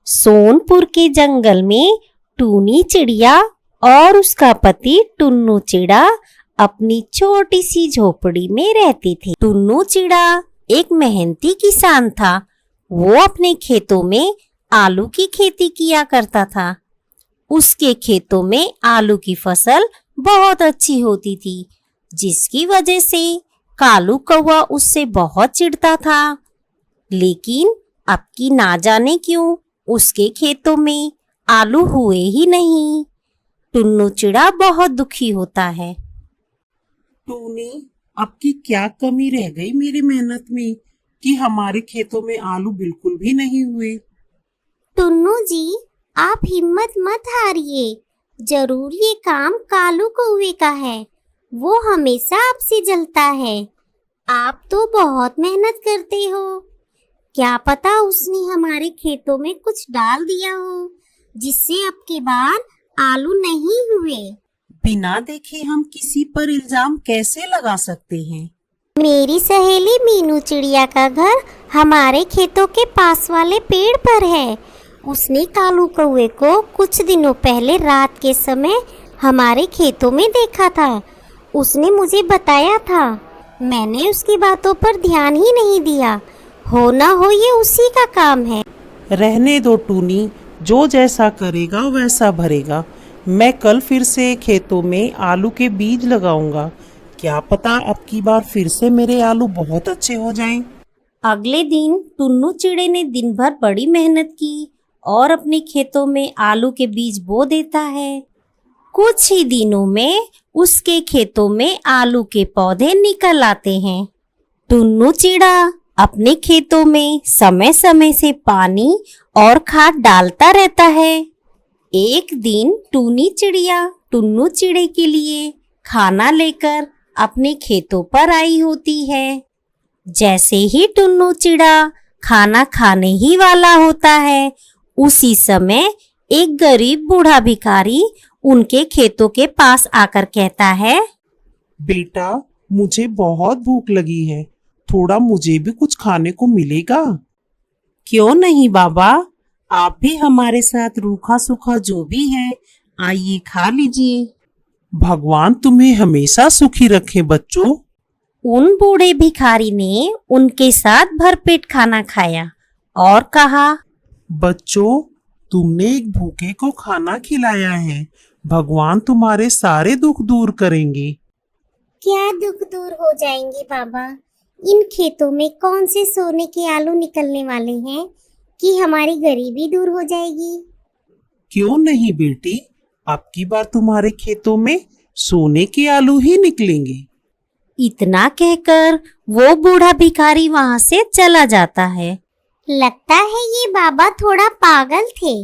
सोनपुर के जंगल में टूनी चिड़िया और उसका पति टुन्नू चिड़ा अपनी छोटी सी झोपड़ी में रहती थी। टुन्नू चिड़ा एक मेहनती किसान था। वो अपने खेतों में आलू की खेती किया करता था। उसके खेतों में आलू की फसल बहुत अच्छी होती थी, जिसकी वजह से कालू कौवा उससे बहुत चिढ़ता था। लेकिन अब की ना जाने क्यों उसके खेतों में आलू हुए ही नहीं। टुन्नू चिड़ा बहुत दुखी होता है। टूनी, अब की क्या कमी रह गई मेरी मेहनत में कि हमारे खेतों में आलू बिल्कुल भी नहीं हुए। टुन्नू जी, आप हिम्मत मत हारिए। जरूर ये काम कालू कौवे का है। वो हमेशा आपसे जलता है। आप तो बहुत मेहनत करते हो। क्या पता उसने हमारे खेतों में कुछ डाल दिया हो, जिससे अब की बार आलू नहीं हुए। बिना देखे हम किसी पर इल्जाम कैसे लगा सकते हैं? मेरी सहेली मीनू चिड़िया का घर हमारे खेतों के पास वाले पेड़ पर है। उसने कालू कौवे को कुछ दिनों पहले रात के समय हमारे खेतों में देखा था। उसने मुझे बताया था। मैंने उसकी बातों पर ध्यान ही नहीं दिया। हो ना हो ये उसी का काम है। रहने दो टूनी, जो जैसा करेगा वैसा भरेगा। मैं कल फिर से खेतों में आलू के बीज लगाऊंगा। क्या पता अब की बार फिर से मेरे आलू बहुत अच्छे हो जाएं। अगले दिन टुन्नू चिड़े ने दिन भर बड़ी मेहनत की और अपने खेतों में आलू के बीज बो देता है। कुछ ही दिनों में उसके खेतों में आलू के पौधे निकल आते हैं। टुन्नू चिड़ा अपने खेतों में समय समय से पानी और खाद डालता रहता है। एक दिन टूनी चिड़िया टुन्नू चिड़े के लिए खाना लेकर अपने खेतों पर आई होती है। जैसे ही टुन्नू चिड़ा खाना खाने ही वाला होता है, उसी समय एक गरीब बूढ़ा भिखारी उनके खेतों के पास आकर कहता है, बेटा, मुझे बहुत भूख लगी है। थोड़ा मुझे भी कुछ खाने को मिलेगा? क्यों नहीं बाबा, आप भी हमारे साथ रूखा सूखा जो भी है, आइए खा लीजिए। भगवान तुम्हें हमेशा सुखी रखे बच्चों। उन बूढ़े भिखारी ने उनके साथ भरपेट खाना खाया और कहा, बच्चों, तुमने एक भूखे को खाना खिलाया है। भगवान तुम्हारे सारे दुख दूर करेंगे। क्या दुख दूर हो जाएंगे बाबा? इन खेतों में कौन से सोने के आलू निकलने वाले हैं कि हमारी गरीबी दूर हो जाएगी? क्यों नहीं बेटी, अब की बार तुम्हारे खेतों में सोने के आलू ही निकलेंगे। इतना कहकर वो बूढ़ा भिखारी वहां से चला जाता है। लगता है ये बाबा थोड़ा पागल थे।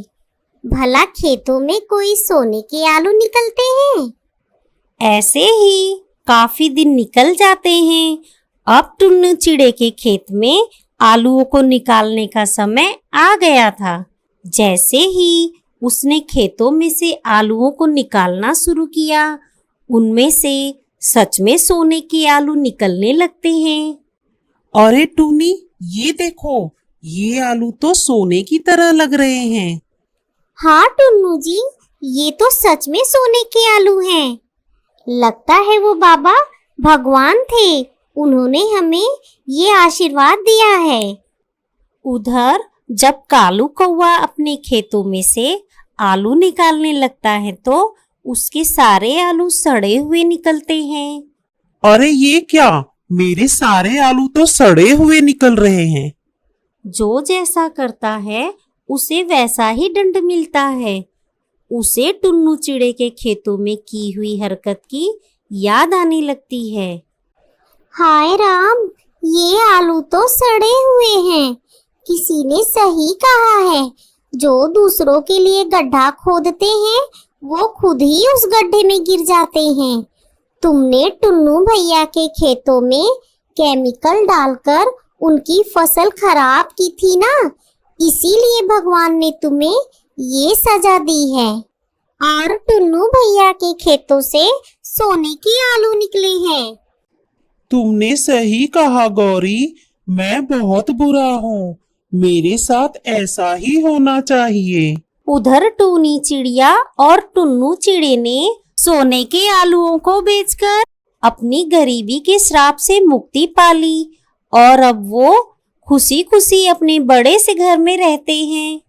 भला खेतों में कोई सोने के आलू निकलते हैं? ऐसे ही काफी दिन निकल जाते हैं। अब टुन्नू चिड़े के खेत में आलूओं को निकालने का समय आ गया था। जैसे ही उसने खेतों में से आलूओं को निकालना शुरू किया, उनमें से सच में सोने के आलू निकलने लगते हैं। अरे टूनी, ये देखो, ये आलू तो सोने की तरह लग रहे हैं। हाँ टुन्नू जी, ये तो सच में सोने के आलू हैं। लगता है वो बाबा भगवान थे। उन्होंने हमें ये आशीर्वाद दिया है। उधर जब कालू कौवा अपने खेतों में से आलू निकालने लगता है, तो उसके सारे आलू सड़े हुए निकलते हैं। अरे ये क्या, मेरे सारे आलू तो सड़े हुए निकल रहे हैं। जो जैसा करता है उसे वैसा ही दंड मिलता है। उसे टुन्नू चिड़े के खेतों में की हुई हरकत की याद आने लगती है। हाय राम, ये आलू तो सड़े हुए हैं। किसी ने सही कहा है, जो दूसरों के लिए गड्ढा खोदते हैं वो खुद ही उस गड्ढे में गिर जाते हैं। तुमने टुन्नू भैया के खेतों में केमिकल डालकर उनकी फसल खराब की थी ना, इसीलिए भगवान ने तुम्हें ये सजा दी है। और टुन्नू भैया के खेतों से सोने के आलू निकले हैं। तुमने सही कहा गौरी, मैं बहुत बुरा हूँ। मेरे साथ ऐसा ही होना चाहिए। उधर टूनी चिड़िया और टुन्नू चिड़े ने सोने के आलूओं को बेचकर अपनी गरीबी के श्राप से मुक्ति पा ली और अब वो खुशी खुशी अपने बड़े से घर में रहते हैं।